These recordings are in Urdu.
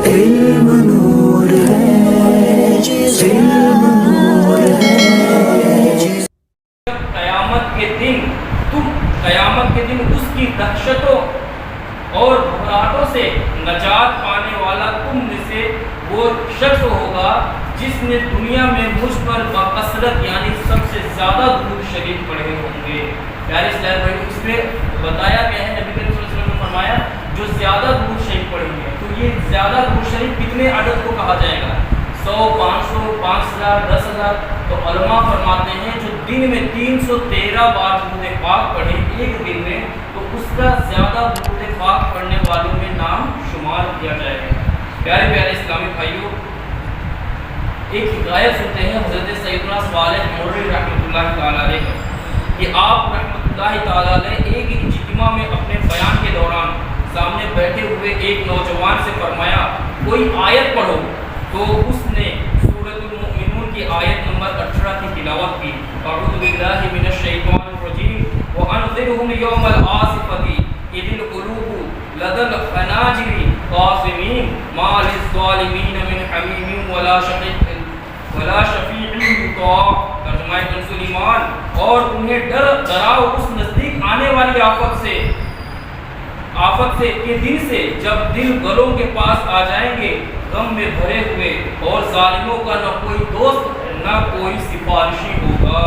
علم نور ہے، علم نور ہے۔ قیامت کے دن اس کی دہشتوں اور گھبراہٹوں سے نجات پانے والا تم میں سے وہ شخص ہوگا جس نے دنیا میں مجھ پر بکثرت یعنی سب سے زیادہ درود شریف پڑھے ہوں گے۔ پیارے اسلام بھائی، اس میں بتایا گیا ہے، نبی کریم صلی اللہ علیہ وسلم نے فرمایا جو زیادہ درود شریف پڑھیں گے، تو یہ زیادہ درود شریف کتنے عدد کو کہا جائے گا؟ 100، 500، 5000، 10,000؟ تو علماء فرماتے ہیں جو دن میں 313 بار درود پاک پڑھے ایک دن میں، تو اس کا زیادہ درود پاک پڑھنے والوں میں نام شمار کیا جائے گا۔ پیارے پیارے اسلامی بھائیوں، ایک حکایت سنتے ہیں حضرت سیدنا صالح مرری رحمۃ اللہ تعالی علیہ کہ آپ رحمۃ اللہ تعالی علیہ ایک اجتماع میں اپنے بیان کے دوران سامنے بیٹھے ہوئے ایک نوجوان سے فرمایا کوئی آیت پڑھو، تو اس نے سورۃ المؤمنون کی آیت نمبر 18 کی تلاوت کی۔ اعوذ باللہ من الشیطان الرجیم وانذرهم یوم العاصفۃ اذ القلوب لدى الحناجر قاصمین ما للظالمین من حمیم ولا شفیع یطاع۔ ترجمہ کنز ایمان، اور انہیں ڈراؤ اس نزدیک آنے والی آفت سے کے دن سے جب دل گلوں کے پاس آ جائیں گے غم میں بھرے ہوئے، اور ظالموں کا نہ کوئی دوست نہ کوئی سفارشی ہوگا۔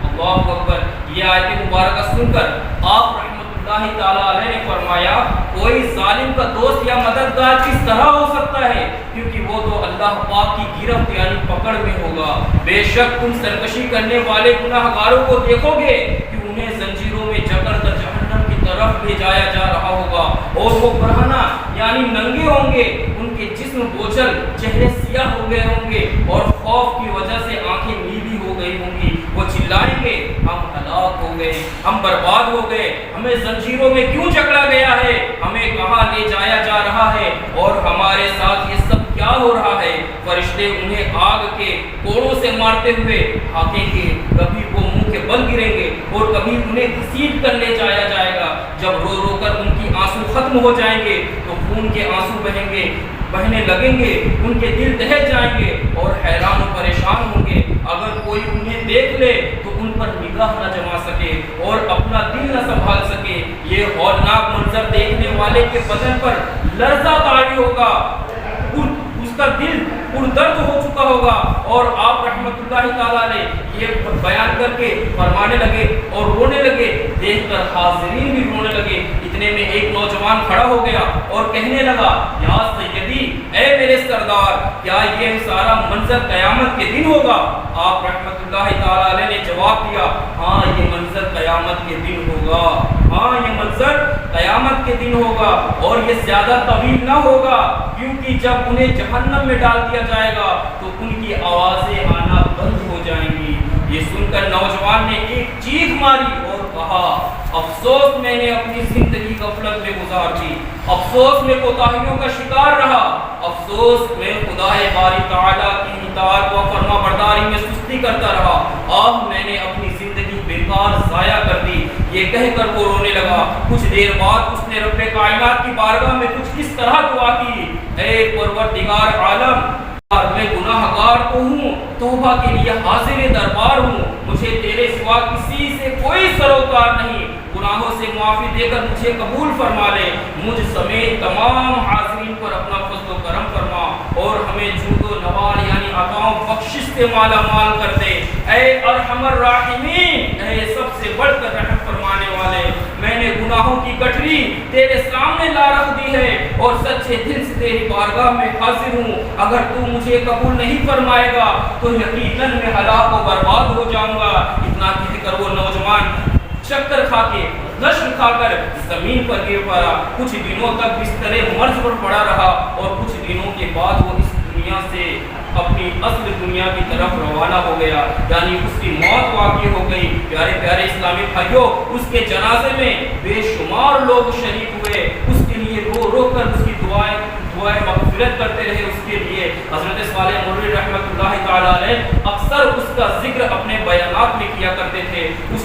اللہ اکبر۔ یہ آیت مبارکہ سن کر آپ رحمۃ اللہ تعالی علیہ نے فرمایا کوئی ظالم کا دوست یا مددگار کس طرح ہو سکتا ہے، کیونکہ وہ تو اللہ پاک کی گرفت یعنی پکڑ میں ہوگا۔ بے شک تم سرکشی کرنے والے گناہ گاروں کو دیکھو گے کہ انہیں زنجیروں میں جکڑ کر جہنم کی طرف لے جایا جا رہا ہوگا، اور وہ برہنہ یعنی ننگے ہوں گے، ان کے جسم بوجھل، چہرے سیاہ ہو گئے ہوں گے، اور خوف کی وجہ سے آنکھیں نیلی ہو گئی ہوں گی۔ وہ چلائیں گے ہم ہلاک ہو گئے، ہم برباد ہو گئے، ہمیں زنجیروں میں کیوں جکڑا گیا ہے، ہمیں کہاں لے جایا جا رہا ہے، اور ہمارے ساتھ یہ سب کیا ہو رہا ہے۔ فرشتے انہیں آگ کے کوڑوں سے مارتے ہوئے ہاکیں گے، کبھی وہ منہ کے بل گریں گے اور کبھی انہیں گھسیٹ کر لے جایا جائے گا۔ جب رو رو کر ان کی آنسو ختم ہو جائیں گے تو خون کے آنسو بہنے لگیں گے، ان کے دل دہل جائیں گے اور حیران و پریشان ہوں گے۔ اگر کوئی انہیں دیکھ لے تو ان پر نگاہ نہ جما سکے اور اپنا دل نہ سنبھال سکے۔ یہ ہولناک منظر دیکھنے والے کے بدن پر لرزہ طاری ہوگا، اس کا دل پردرد ہو چکا ہوگا۔ اور آپ رحمۃ اللہ تعالیٰ نے یہ بیان کر کے فرمانے لگے اور رونے لگے، دیکھ کر حاضرین بھی رونے لگے۔ اتنے میں ایک نوجوان کھڑا ہو گیا اور کہنے لگا یا سیدی، اے میرے سردار، کیا یہ سارا منظر قیامت کے دن ہوگا؟ آپ رحمۃ اللہ تعالیٰ علیہ نے جواب دیا ہاں یہ منظر قیامت کے دن ہوگا، ہاں یہ منظر قیامت کے دن ہوگا، اور یہ زیادہ طویل نہ ہوگا، کیونکہ جب انہیں جہنم میں ڈال دیا جائے گا تو ان کی آوازیں آنا بند ہو جائیں گی۔ یہ سن کر نوجوان نے ایک چیخ ماری اور کہا افسوس، میں نے اپنی زندگی غفلت میں گزار دی، افسوس میں کوتاہیوں کا شکار رہا، افسوس میں خدا باری تعالیٰ کی اطاعت و فرما برداری میں سستی کرتا رہا، اب میں نے اپنی زندگی بیکار ضائع کر دی۔ یہ کہہ کر وہ رونے لگا۔ کچھ دیر بعد اس نے رب کائنات کی بارگاہ میں کچھ اس طرح دعا کی، اے پروردگار عالم، میں گناہ گار تو ہوں، توبہ کے لیے حاضر دربار ہوں، مجھے تیرے سوا کسی سے کوئی سروکار نہیں، گناہوں سے معافی دے کر مجھے قبول فرما لے، مجھ سمیت تمام حاضرین پر اپنا فضل و کرم فرما، اور ہمیں جود و نوال یعنی عطاؤں بخشش سے مالا مال کر دے۔ اے ارحم الراحمین، اے سب سے بڑھ کر رحم فرمانے والے، میں نے گناہوں کی گٹھری تیرے سامنے لا رکھ دی ہے اور سچے دل سے تیری بارگاہ میں حاضر ہوں، اگر تو مجھے قبول نہیں فرمائے گا تو یقیناً میں ہلاک و برباد ہو جاؤں گا۔ اتنا کہہ کر وہ نوجوان چکر کھا کے نشر کھا کر زمین پر گر پڑا، کچھ دنوں تک بستر مرض پر پڑا رہا، اور کچھ دنوں کے بعد وہ اس دنیا سے اپنی اصل دنیا کی طرف روانہ ہو گیا، یعنی اس کی موت واقع ہو گئی۔ پیارے پیارے اسلامی بھائیوں، اس کے جنازے میں بے شمار لوگ شریک ہوئے، اس کے لیے رو رو کر اس کی دعائیں مغفرت کرتے رہے اس کے لیے۔ حضرت صالح مرری رحمۃ اللہ تعالی علیہ اکثر اس کا ذکر اپنے بیانات میں کیا کرتے تھے۔ اس